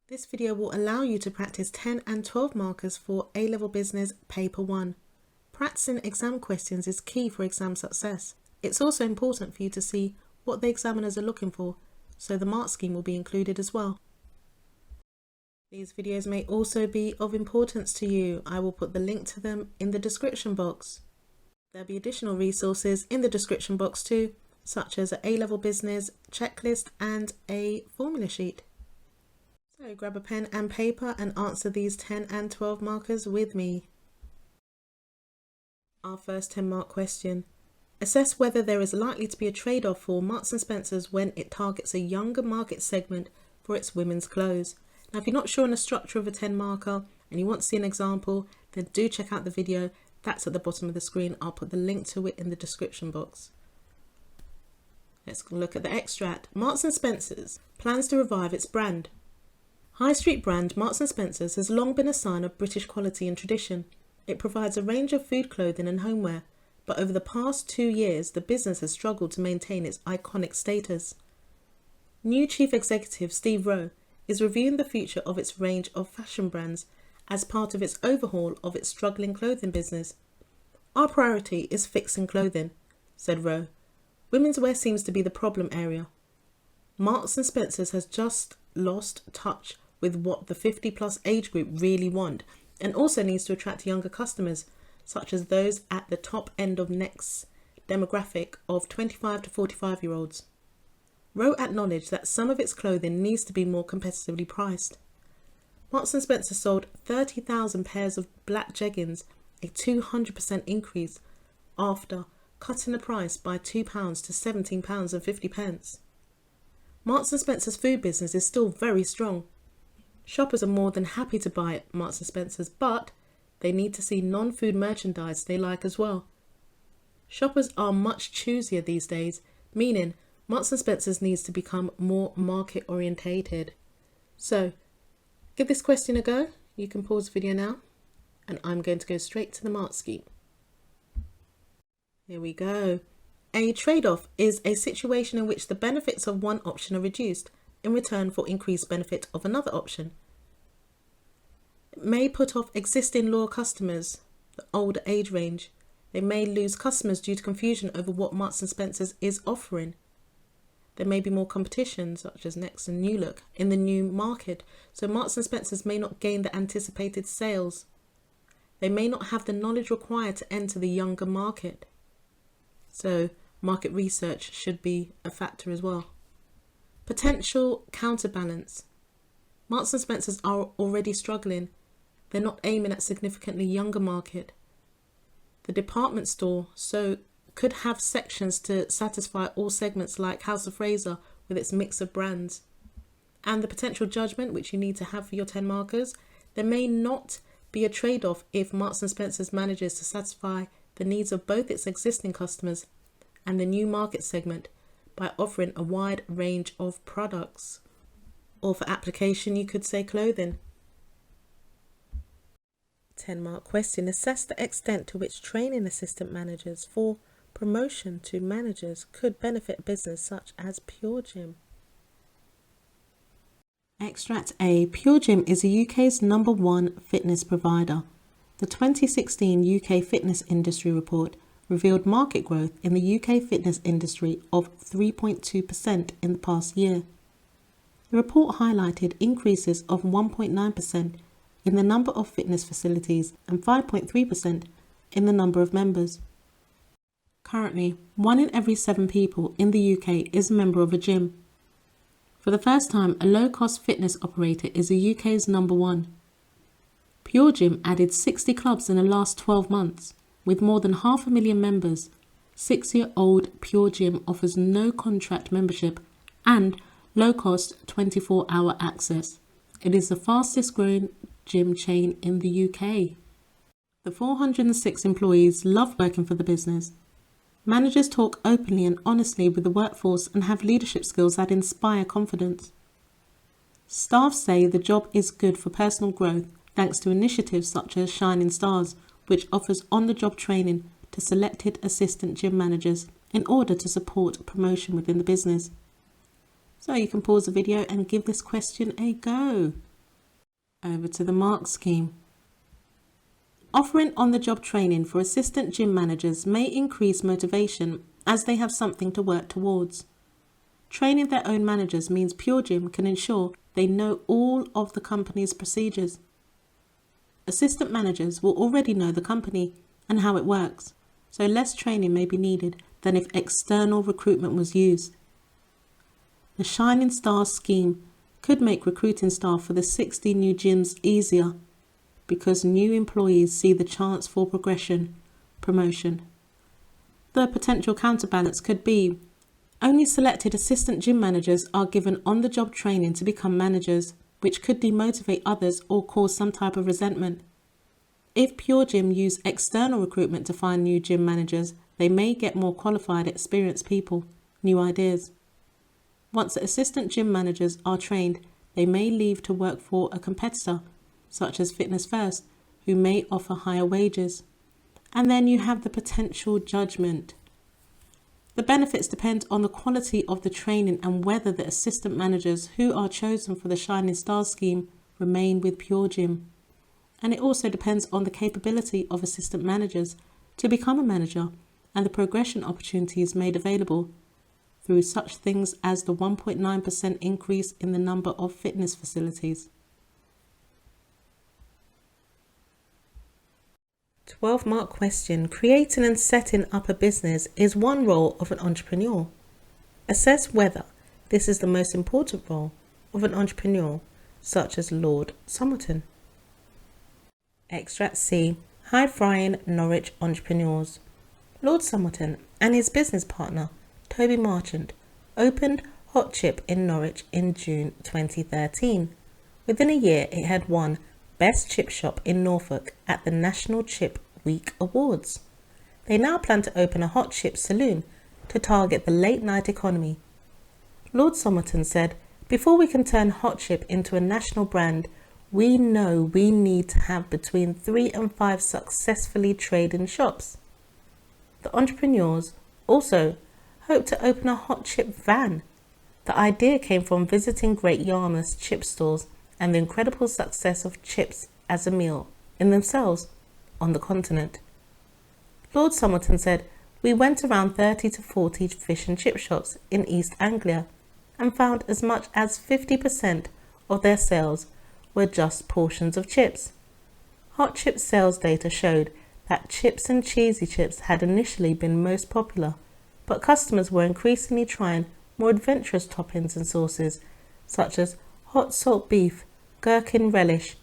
This video will allow you to practice 10 and 12 markers for A-Level Business Paper 1. Practicing exam questions is key for exam success. It's also important for you to see what the examiners are looking for, so the mark scheme will be included as well. These videos may also be of importance to you. I will put the link to them in the description box. There'll be additional resources in the description box too, such as an A-Level Business checklist and a formula sheet. So grab a pen and paper and answer these 10 and 12 markers with me. Our first 10 mark question. Assess whether there is likely to be a trade-off for Marks & Spencer's when it targets a younger market segment for its women's clothes. Now, if you're not sure on the structure of a 10 marker and you want to see an example, then do check out the video. That's at the bottom of the screen. I'll put the link to it in the description box. Let's look at the extract. Marks & Spencer's plans to revive its brand. High street brand Marks & Spencer's has long been a sign of British quality and tradition. It provides a range of food, clothing and homeware, but over the past 2 years, the business has struggled to maintain its iconic status. New Chief Executive Steve Rowe is reviewing the future of its range of fashion brands as part of its overhaul of its struggling clothing business. Our priority is fixing clothing, said Rowe. Women's wear seems to be the problem area. Marks & Spencer's has just lost touch with what the 50+ age group really want, and also needs to attract younger customers, such as those at the top end of next demographic of 25 to 45-year-olds. Rowe acknowledged that some of its clothing needs to be more competitively priced. Marks & Spencer sold 30,000 pairs of black jeggings, a 200% increase, after cutting the price by £2 to £17.50. Marks & Spencer's food business is still very strong. Shoppers are more than happy to buy at Marks & Spencer's, but they need to see non-food merchandise they like as well. Shoppers are much choosier these days, meaning Marks & Spencer's needs to become more market orientated. So, give this question a go. You can pause the video now, and I'm going to go straight to the mark scheme. Here we go. A trade-off is a situation in which the benefits of one option are reduced in return for increased benefit of another option. It may put off existing loyal customers, the older age range. They may lose customers due to confusion over what Marks & Spencer's is offering. There may be more competition, such as Next and New Look, in the new market, so Marks & Spencer's may not gain the anticipated sales. They may not have the knowledge required to enter the younger market. So market research should be a factor as well. Potential counterbalance. Marks & Spencer's are already struggling. They're not aiming at significantly younger market. The department store could have sections to satisfy all segments, like House of Fraser with its mix of brands. And the potential judgment, which you need to have for your 10 markers, there may not be a trade-off if Marks & Spencer's manages to satisfy the needs of both its existing customers and the new market segment by offering a wide range of products. Or for application, you could say clothing. 10 mark question. Assess the extent to which training assistant managers for promotion to managers could benefit a business such as Pure Gym. Extract A. Pure Gym is the UK's #1 fitness provider. The 2016 UK Fitness Industry Report revealed market growth in the UK fitness industry of 3.2% in the past year. The report highlighted increases of 1.9% in the number of fitness facilities and 5.3% in the number of members. Currently, 1 in every 7 people in the UK is a member of a gym. For the first time, a low-cost fitness operator is the UK's #1. Pure Gym added 60 clubs in the last 12 months. With more than 500,000 members, 6-year-old Pure Gym offers no contract membership and low-cost 24-hour access. It is the fastest growing gym chain in the UK. The 406 employees love working for the business. Managers talk openly and honestly with the workforce and have leadership skills that inspire confidence. Staff say the job is good for personal growth thanks to initiatives such as Shining Stars, which offers on-the-job training to selected assistant gym managers in order to support promotion within the business. So you can pause the video and give this question a go. Over to the mark scheme. Offering on-the-job training for assistant gym managers may increase motivation as they have something to work towards. Training their own managers means Pure Gym can ensure they know all of the company's procedures. Assistant managers will already know the company and how it works, so less training may be needed than if external recruitment was used. The Shining Stars scheme could make recruiting staff for the 60 new gyms easier because new employees see the chance for promotion. The potential counterbalance could be only selected assistant gym managers are given on-the-job training to become managers, which could demotivate others or cause some type of resentment. If Pure Gym use external recruitment to find new gym managers, they may get more qualified, experienced people, new ideas. Once the assistant gym managers are trained, they may leave to work for a competitor, such as Fitness First, who may offer higher wages. And then you have the potential judgment. The benefits depend on the quality of the training and whether the assistant managers who are chosen for the Shining Stars scheme remain with Pure Gym. And it also depends on the capability of assistant managers to become a manager and the progression opportunities made available through such things as the 1.9% increase in the number of fitness facilities. 12-mark question. Creating and setting up a business is one role of an entrepreneur. Assess whether this is the most important role of an entrepreneur, such as Lord Somerton. Extract C. High-flying Norwich entrepreneurs. Lord Somerton and his business partner, Toby Marchant, opened Hot Chip in Norwich in June 2013. Within a year, it had won Best Chip Shop in Norfolk at the National Chip Week Awards. They now plan to open a hot chip saloon to target the late night economy. Lord Somerton said, "Before we can turn Hot Chip into a national brand, we know we need to have between 3 and 5 successfully trading shops." The entrepreneurs also hope to open a hot chip van. The idea came from visiting Great Yarmouth's chip stores and the incredible success of chips as a meal in themselves on the continent. Lord Somerton said, "We went around 30 to 40 fish and chip shops in East Anglia and found as much as 50% of their sales were just portions of chips. Hot chip sales data showed that chips and cheesy chips had initially been most popular, but customers were increasingly trying more adventurous toppings and sauces, such as hot salt beef, gherkin relish,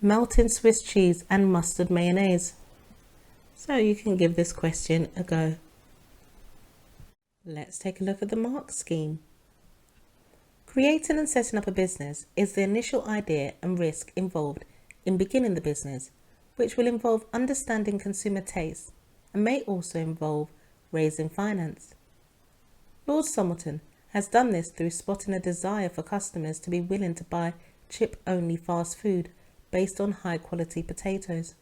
melting Swiss cheese and mustard mayonnaise." So you can give this question a go. Let's take a look at the mark scheme. Creating and setting up a business is the initial idea and risk involved in beginning the business, which will involve understanding consumer tastes and may also involve raising finance. Lord Somerton has done this through spotting a desire for customers to be willing to buy chip-only fast food based on high-quality potatoes.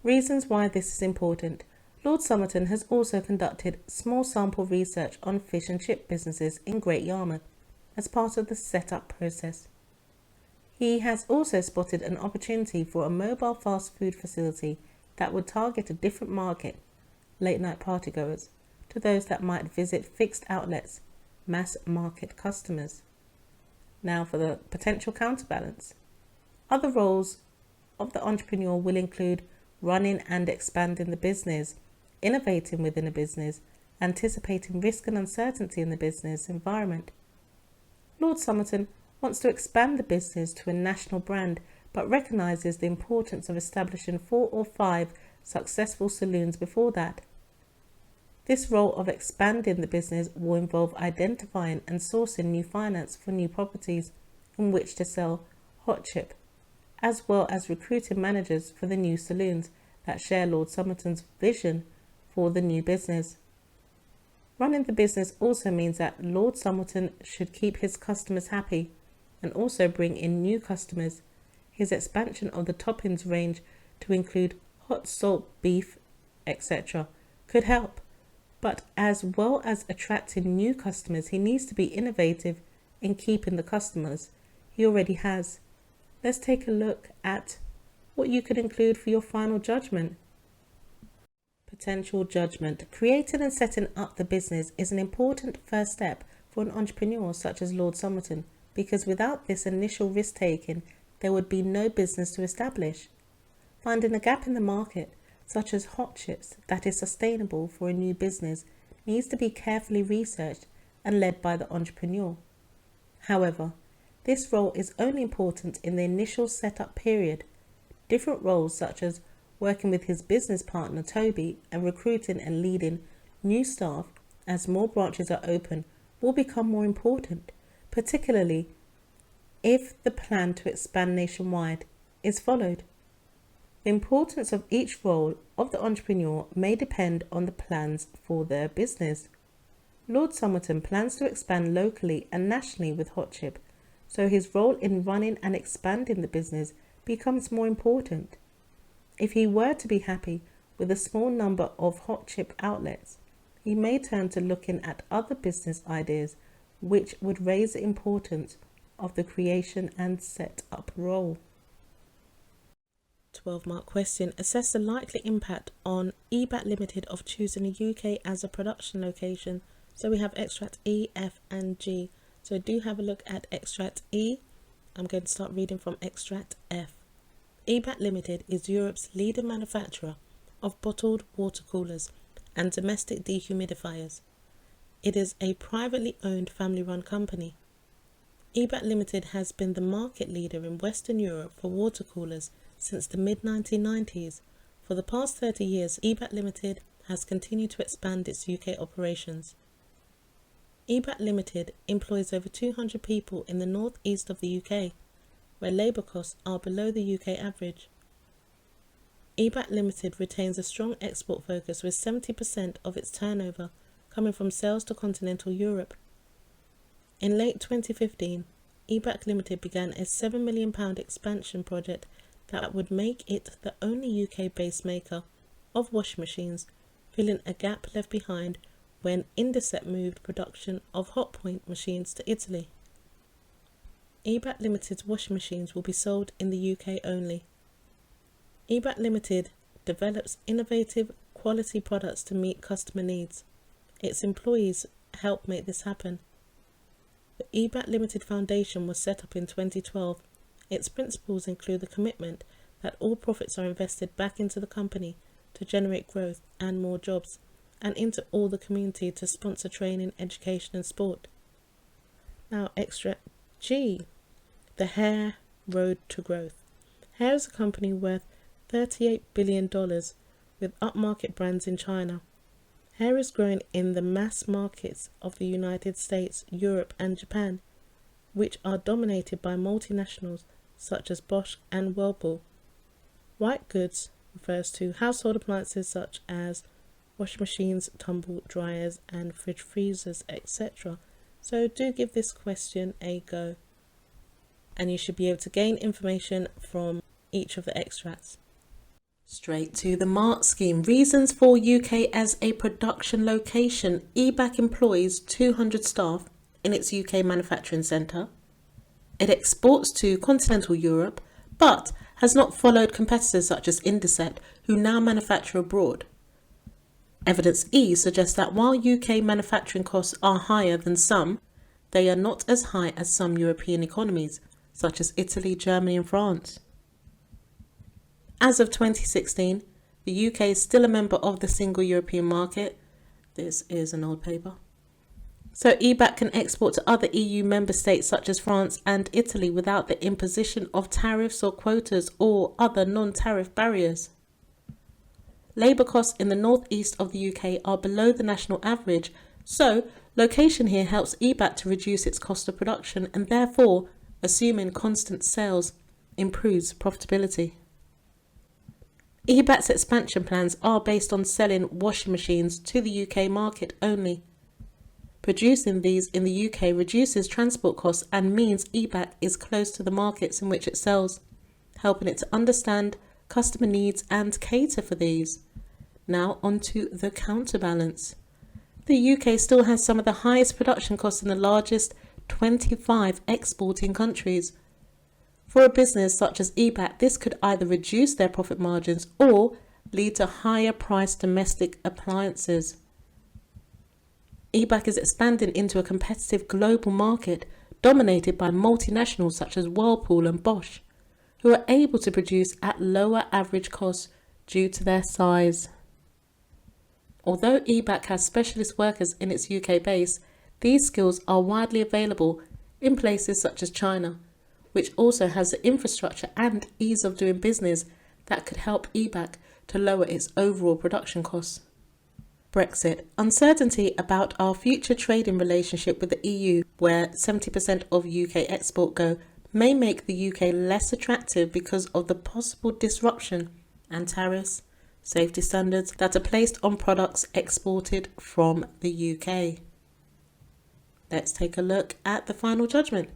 Reasons why this is important. Lord Somerton has also conducted small sample research on fish and chip businesses in Great Yarmouth as part of the setup process. He has also spotted an opportunity for a mobile fast food facility that would target a different market, late-night partygoers, to those that might visit fixed outlets, mass market customers. Now for the potential counterbalance. Other roles of the entrepreneur will include running and expanding the business, innovating within a business, anticipating risk and uncertainty in the business environment. Lord Somerton wants to expand the business to a national brand, but recognises the importance of establishing 4 or 5 successful saloons before that. This role of expanding the business will involve identifying and sourcing new finance for new properties in which to sell Hot Chip, as well as recruiting managers for the new saloons that share Lord Somerton's vision for the new business. Running the business also means that Lord Somerton should keep his customers happy and also bring in new customers. His expansion of the toppings range to include hot salt beef, etc. could help, but as well as attracting new customers, he needs to be innovative in keeping the customers he already has. let's take a look at what you could include for your final judgment. Potential judgment. Creating and setting up the business is an important first step for an entrepreneur such as Lord Somerton, because without this initial risk taking, there would be no business to establish. Finding a gap in the market, such as hot chips, that is sustainable for a new business needs to be carefully researched and led by the entrepreneur. However, this role is only important in the initial setup period. Different roles such as working with his business partner Toby and recruiting and leading new staff as more branches are open will become more important, particularly if the plan to expand nationwide is followed. The importance of each role of the entrepreneur may depend on the plans for their business. Lord Somerton plans to expand locally and nationally with Hot Chip, so his role in running and expanding the business becomes more important. If he were to be happy with a small number of Hot Chip outlets, he may turn to looking at other business ideas which would raise the importance of the creation and set-up role. 12-mark question. Assess the likely impact on Ebac Limited of choosing the UK as a production location. So we have extract E, F and G. So do have a look at extract E. I'm going to start reading from extract F. Ebac Limited is Europe's leading manufacturer of bottled water coolers and domestic dehumidifiers. It is a privately owned family-run company. Ebac Limited has been the market leader in Western Europe for water coolers since the mid-1990s. For the past 30 years, Ebac Limited has continued to expand its UK operations. Ebac Limited employs over 200 people in the northeast of the UK, where labour costs are below the UK average. Ebac Limited retains a strong export focus, with 70% of its turnover coming from sales to continental Europe. In late 2015, Ebac Limited began a £7 million expansion project that would make it the only UK-based maker of washing machines, filling a gap left behind when EDEXCEL moved production of hot point machines to Italy. Ebac Limited's washing machines will be sold in the UK only. Ebac Limited develops innovative quality products to meet customer needs. Its employees help make this happen. The Ebac Limited Foundation was set up in 2012. Its principles include the commitment that all profits are invested back into the company to generate growth and more jobs, and into all the community to sponsor training, education and sport. Now extract G, the Hare Road to Growth. Hare is a company worth $38 billion with upmarket brands in China. Hare is growing in the mass markets of the United States, Europe and Japan, which are dominated by multinationals such as Bosch and Whirlpool. White goods refers to household appliances such as washing machines, tumble dryers and fridge freezers, etc. So do give this question a go, and you should be able to gain information from each of the extracts. Straight to the mark scheme. Reasons for UK as a production location. Ebac employs 200 staff in its UK manufacturing centre. It exports to continental Europe, but has not followed competitors such as EDEXCEL, who now manufacture abroad. Evidence E suggests that while UK manufacturing costs are higher than some, they are not as high as some European economies, such as Italy, Germany and France. As of 2016, the UK is still a member of the single European market. This is an old paper. So Ebac can export to other EU member states such as France and Italy without the imposition of tariffs or quotas or other non-tariff barriers. Labour costs in the northeast of the UK are below the national average, so location here helps Ebac to reduce its cost of production and therefore, assuming constant sales, improves profitability. Ebac's expansion plans are based on selling washing machines to the UK market only. Producing these in the UK reduces transport costs and means Ebac is close to the markets in which it sells, helping it to understand customer needs and cater for these. Now onto the counterbalance. The UK still has some of the highest production costs in the largest 25 exporting countries. For a business such as Ebac, this could either reduce their profit margins or lead to higher priced domestic appliances. Ebac is expanding into a competitive global market dominated by multinationals such as Whirlpool and Bosch, who are able to produce at lower average costs due to their size. Although Ebac has specialist workers in its UK base, these skills are widely available in places such as China, which also has the infrastructure and ease of doing business that could help Ebac to lower its overall production costs. Brexit. Uncertainty about our future trading relationship with the EU, where 70% of UK export go, may make the UK less attractive because of the possible disruption and tariffs, safety standards that are placed on products exported from the UK. Let's take a look at the final judgment.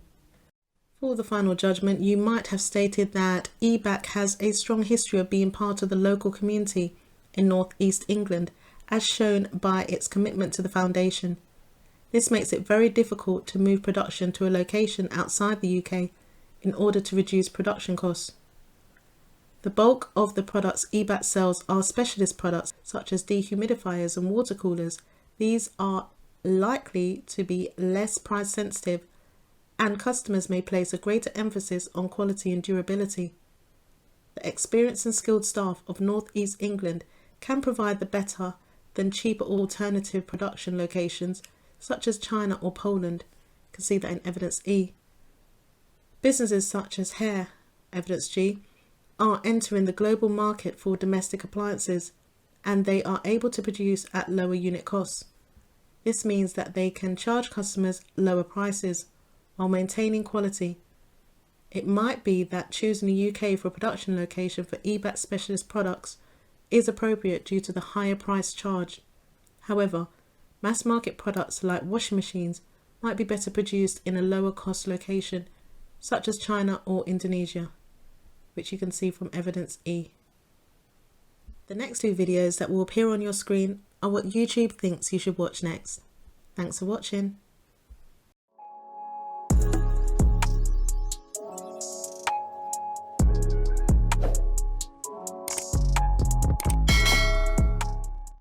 For the final judgment, you might have stated that Ebac has a strong history of being part of the local community in North East England, as shown by its commitment to the foundation. This makes it very difficult to move production to a location outside the UK in order to reduce production costs. The bulk of the products Ebac sells are specialist products such as dehumidifiers and water coolers. These are likely to be less price sensitive, and customers may place a greater emphasis on quality and durability. The experienced and skilled staff of North East England can provide the better than cheaper alternative production locations such as China or Poland. You can see that in evidence E. Businesses such as Hair, evidence G, are entering the global market for domestic appliances, and they are able to produce at lower unit costs. This means that they can charge customers lower prices while maintaining quality. It might be that choosing the UK for a production location for Ebac specialist products is appropriate due to the higher price charged. However, mass market products like washing machines might be better produced in a lower cost location such as China or Indonesia, which you can see from evidence E. The next two videos that will appear on your screen are what YouTube thinks you should watch next. Thanks for watching.